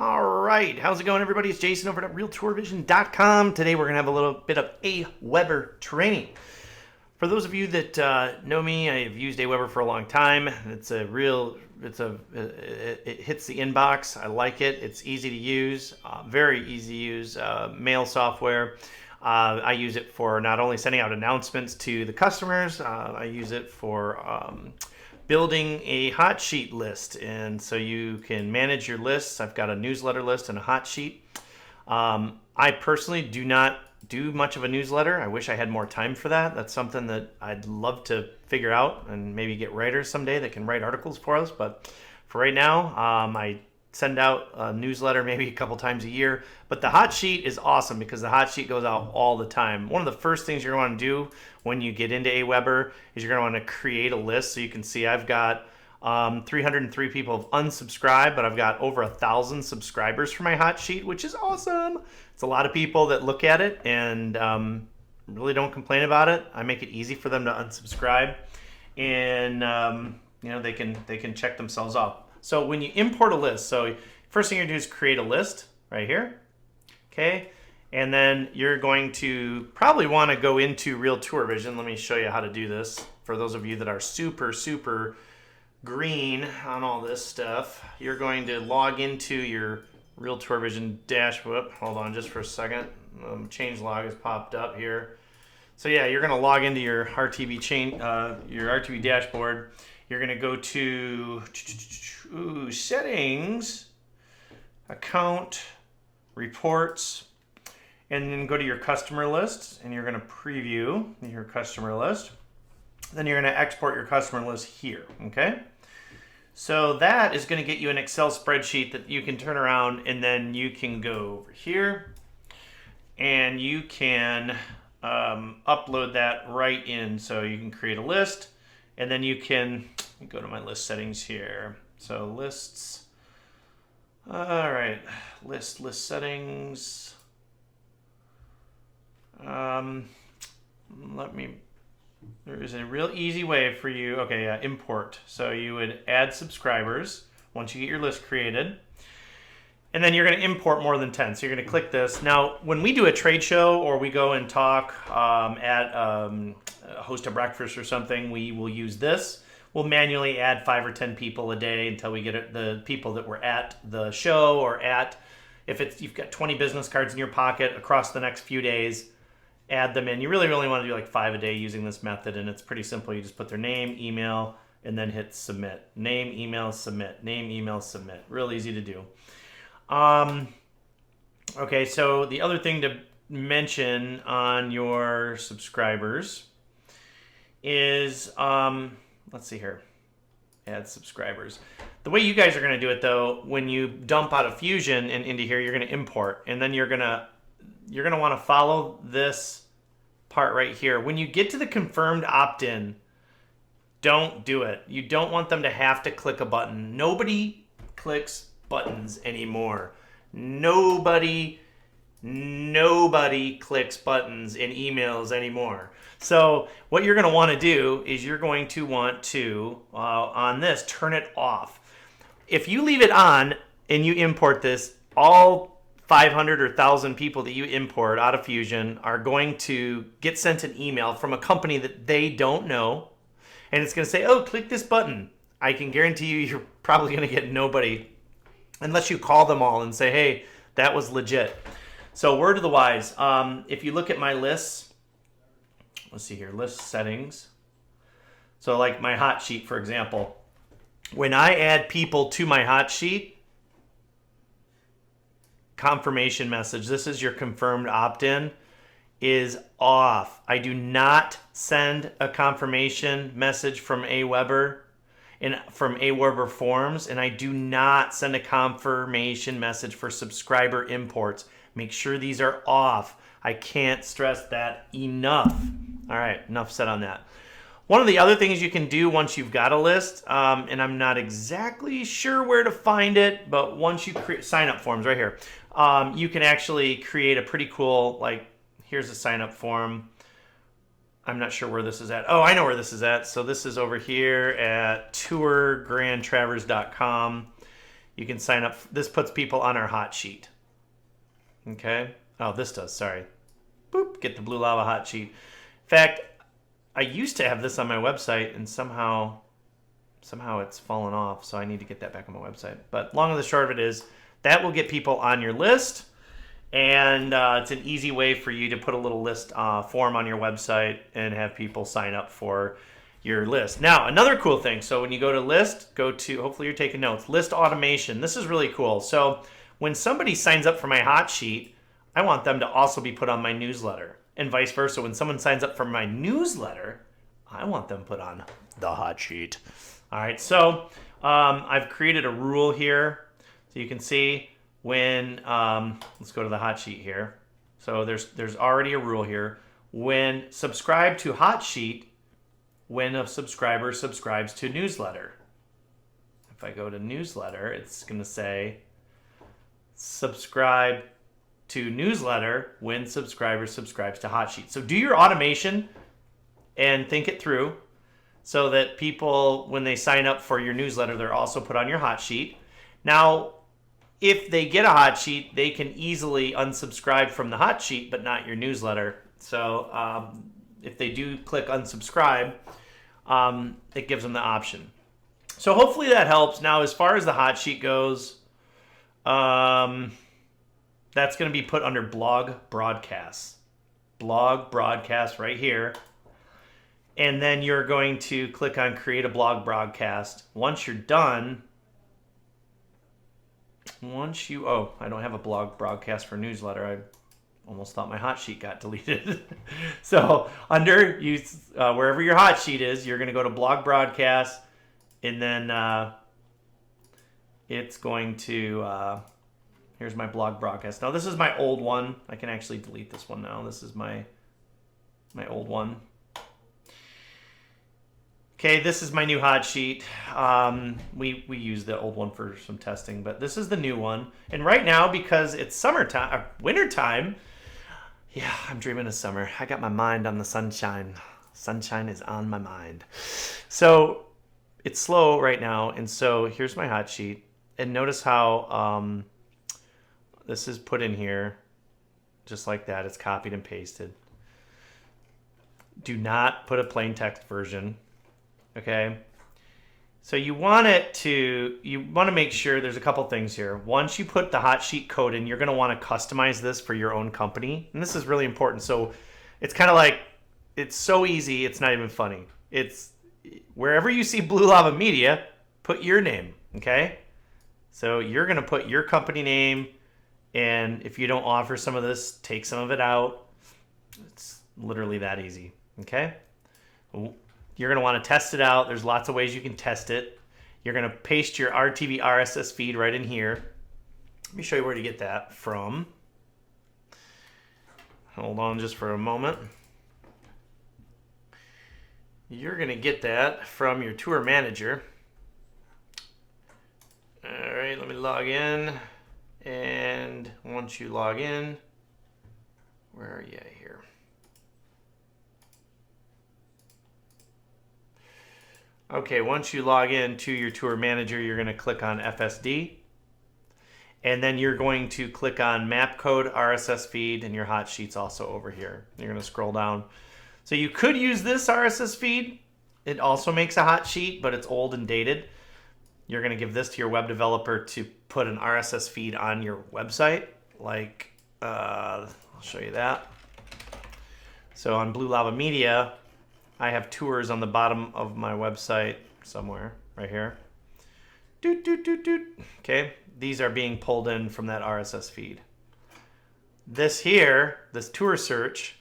All right, how's it going, everybody? It's Jason over at RealTourVision.com. Today we're going to have a little bit of Aweber training. For those of you that know me, I have used Aweber for a long time. It hits the inbox. I like it. It's easy to use, very easy to use mail software. I use it for not only sending out announcements to the customers, I use it for building a hot sheet list, and so you can manage your lists. I've got a newsletter list and a hot sheet. I personally do not do much of a newsletter. I wish I had more time for that. That's something that I'd love to figure out and maybe get writers someday that can write articles for us. But for right now, I send out a newsletter maybe a couple times a year. But the hot sheet is awesome because the hot sheet goes out all the time. One of the first things you're going to want to do when you get into Aweber is you're going to want to create a list. So you can see I've got 303 people have unsubscribed, but I've got over 1,000 subscribers for my hot sheet, which is awesome. It's a lot of people that look at it and really don't complain about it. I make it easy for them to unsubscribe, and they can check themselves off. So when you import a list, so first thing you're going to do is create a list right here, okay? And then you're going to probably want to go into RealTourVision. Let me show you how to do this. For those of you that are super green on all this stuff, you're going to log into your RealTourVision dashboard. Hold on just for a second. Change log has popped up here. So yeah, you're going to log into your RTV dashboard. You're going to go to settings, account, reports, and then go to your customer list, and you're going to preview your customer list. Then you're going to export your customer list here, okay? So that is going to get you an Excel spreadsheet that you can turn around, and then you can go over here and you can upload that right in. So you can create a list, and then you can go to my list settings here. So lists, all right, list settings. There is a real easy way for you. Okay, yeah, import. So you would add subscribers once you get your list created. And then you're going to import more than 10. So you're going to click this. Now, when we do a trade show or we go and talk host a breakfast or something, we will use this. We'll manually add 5 or 10 people a day until we get the people that were at the show, or if you've got 20 business cards in your pocket across the next few days, add them in. You really want to do like 5 a day using this method, and it's pretty simple. You just put their name, email, and then hit submit. Name, email, submit. Name, email, submit. Real easy to do. Okay, so the other thing to mention on your subscribers is, let's see here, add subscribers. The way you guys are going to do it, though, when you dump out of Fusion and into here, you're going to import, and then you're going to want to follow this part right here. When you get to the confirmed opt-in, don't do it. You don't want them to have to click a button. Nobody clicks buttons anymore. Nobody clicks buttons in emails anymore. So what you're going to want to do is you're going to want to, on this, turn it off. If you leave it on and you import this, all 500 or 1,000 people that you import out of Fusion are going to get sent an email from a company that they don't know, and it's going to say, oh, click this button. I can guarantee you're probably going to get nobody unless you call them all and say, hey, that was legit. So word of the wise, if you look at my lists, let's see here, list settings. So like my hot sheet, for example, when I add people to my hot sheet, confirmation message, this is your confirmed opt-in, is off. I do not send a confirmation message from Aweber and from Aweber forms, and I do not send a confirmation message for subscriber imports. Make sure these are off. I can't stress that enough. All right, enough said on that. One of the other things you can do once you've got a list, and I'm not exactly sure where to find it, but once you create sign-up forms right here, you can actually create a pretty cool, like, here's a sign-up form. I'm not sure where this is at. Oh, I know where this is at. So this is over here at tourgrandtravers.com. you can sign up. This puts people on our hot sheet. Okay. Oh, this does. Sorry. Boop. Get the Blue Lava hot sheet. In fact, I used to have this on my website, and somehow it's fallen off. So I need to get that back on my website. But long and the short of it is that will get people on your list. And it's an easy way for you to put a little list form on your website and have people sign up for your list. Now, another cool thing. So when you go to list, go to, hopefully you're taking notes, list automation. This is really cool. So when somebody signs up for my hot sheet, I want them to also be put on my newsletter, and vice versa. When someone signs up for my newsletter, I want them put on the hot sheet. All right. So I've created a rule here. So you can see when, let's go to the hot sheet here. So there's already a rule here. When subscribe to hot sheet, when a subscriber subscribes to newsletter. If I go to newsletter, it's going to say subscribe to newsletter when subscriber subscribes to hot sheet. So do your automation and think it through so that people, when they sign up for your newsletter, they're also put on your hot sheet. Now, if they get a hot sheet, they can easily unsubscribe from the hot sheet, but not your newsletter. So if they do click unsubscribe, it gives them the option. So hopefully that helps. Now, as far as the hot sheet goes, that's going to be put under blog broadcasts. Blog broadcast right here. And then you're going to click on create a blog broadcast. Once you're done, I don't have a blog broadcast for newsletter. I almost thought my hot sheet got deleted. So under wherever your hot sheet is, you're going to go to blog broadcast, and then it's going to, here's my blog broadcast. Now this is my old one. I can actually delete this one now. This is my old one. Okay, this is my new hot sheet. We used the old one for some testing, but this is the new one. And right now, because it's summertime, wintertime, yeah, I'm dreaming of summer. I got my mind on the sunshine. Sunshine is on my mind. So it's slow right now, and so here's my hot sheet. And notice how this is put in here, just like that. It's copied and pasted. Do not put a plain text version. Okay, so you want to make sure there's a couple things here. Once you put the hot sheet code in, you're going to want to customize this for your own company, and this is really important. So it's kind of like, it's so easy, it's not even funny. It's wherever you see Blue Lava Media, put your name. Okay, so you're going to put your company name, and if you don't offer some of this, take some of it out. It's literally that easy. Okay. You're going to want to test it out. There's lots of ways you can test it. You're going to paste your RTV RSS feed right in here. Let me show you where to get that from. Hold on just for a moment. You're going to get that from your tour manager. All right, let me log in. And once you log in, where are you here? Okay, once you log in to your tour manager, you're going to click on FSD. And then you're going to click on map code, RSS feed, and your hot sheets also over here. You're going to scroll down. So you could use this RSS feed. It also makes a hot sheet, but it's old and dated. You're going to give this to your web developer to put an RSS feed on your website. Like, I'll show you that. So on Blue Lava Media, I have tours on the bottom of my website somewhere, right here. Doot, doot, doot, doot. Okay, these are being pulled in from that RSS feed. This here, this tour search,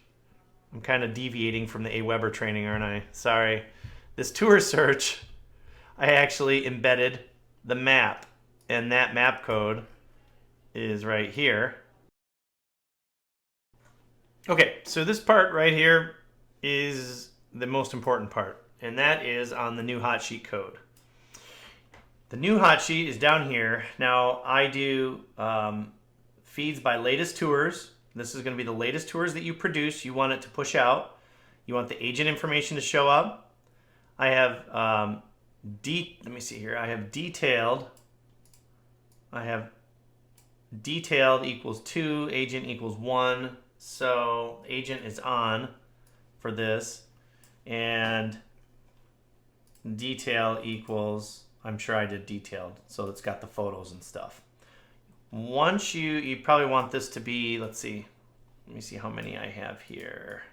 I'm kind of deviating from the Aweber training, aren't I? Sorry. This tour search, I actually embedded the map, and that map code is right here. Okay, so this part right here is the most important part, and that is on the new hot sheet code. The new hot sheet is down here. Now I do feeds by latest tours. This is going to be the latest tours that you produce. You want it to push out. You want the agent information to show up. I have let me see here. I have detailed I have detailed equals 2, agent equals 1. So agent is on for this. And detail equals, I'm sure I did detailed, so it's got the photos and stuff. Once you probably want this to be, let's see, let me see how many I have here.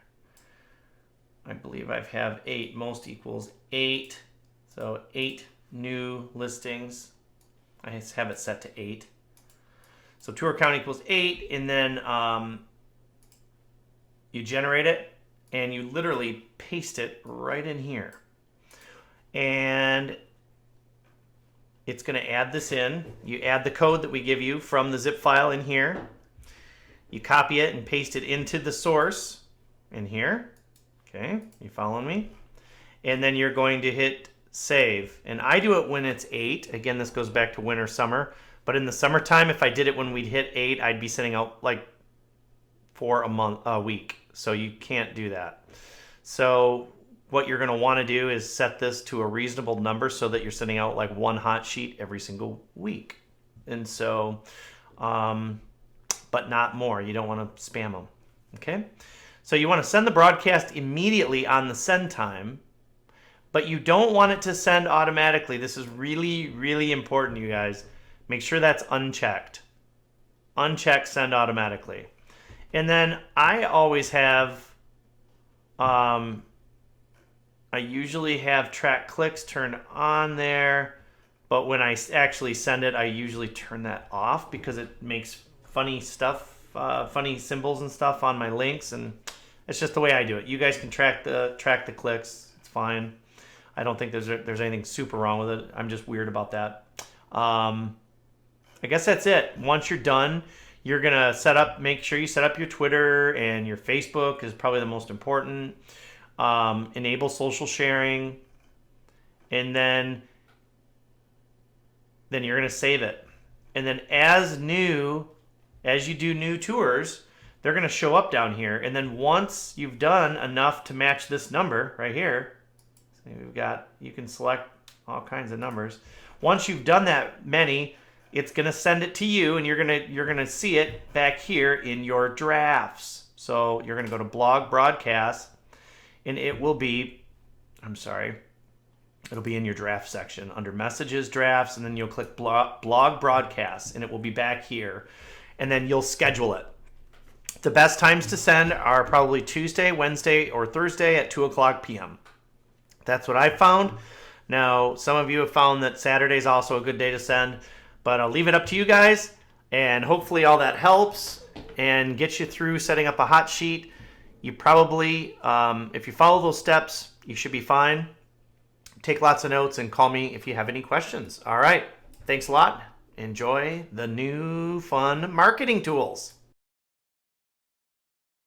I believe I have 8, most equals 8. So 8 new listings. I have it set to 8. So tour count equals 8, and then you generate it, and you literally paste it right in here. And it's going to add this in. You add the code that we give you from the zip file in here. You copy it and paste it into the source in here. Okay, you following me? And then you're going to hit save. And I do it when it's 8. Again, this goes back to winter, summer. But in the summertime, if I did it when we'd hit 8, I'd be sending out like 4 a week. So you can't do that. So what you're going to want to do is set this to a reasonable number so that you're sending out like 1 hot sheet every single week. And so, but not more. You don't want to spam them. Okay? So you want to send the broadcast immediately on the send time, but you don't want it to send automatically. This is really, really important, you guys. Make sure that's unchecked. Uncheck send automatically. And then I always have, I usually have track clicks turned on there, but when I actually send it, I usually turn that off because it makes funny stuff, funny symbols and stuff on my links, and it's just the way I do it. You guys can track the clicks. It's fine. I don't think there's anything super wrong with it. I'm just weird about that. I guess that's it. Once you're done, you're gonna make sure you set up your Twitter, and your Facebook is probably the most important. Enable social sharing, and then you're gonna save it. And then as you do new tours, they're gonna show up down here. And then once you've done enough to match this number right here, so you can select all kinds of numbers. Once you've done that many, it's gonna send it to you, and you're gonna see it back here in your drafts. So you're gonna go to blog broadcast, and it'll be in your draft section under messages, drafts, and then you'll click blog broadcasts, and it will be back here, and then you'll schedule it. The best times to send are probably Tuesday, Wednesday, or Thursday at 2:00 p.m. That's what I found. Now, some of you have found that Saturday is also a good day to send, but I'll leave it up to you guys, and hopefully all that helps and gets you through setting up a hot sheet. You probably, if you follow those steps, you should be fine. Take lots of notes and call me if you have any questions. All right. Thanks a lot. Enjoy the new fun marketing tools.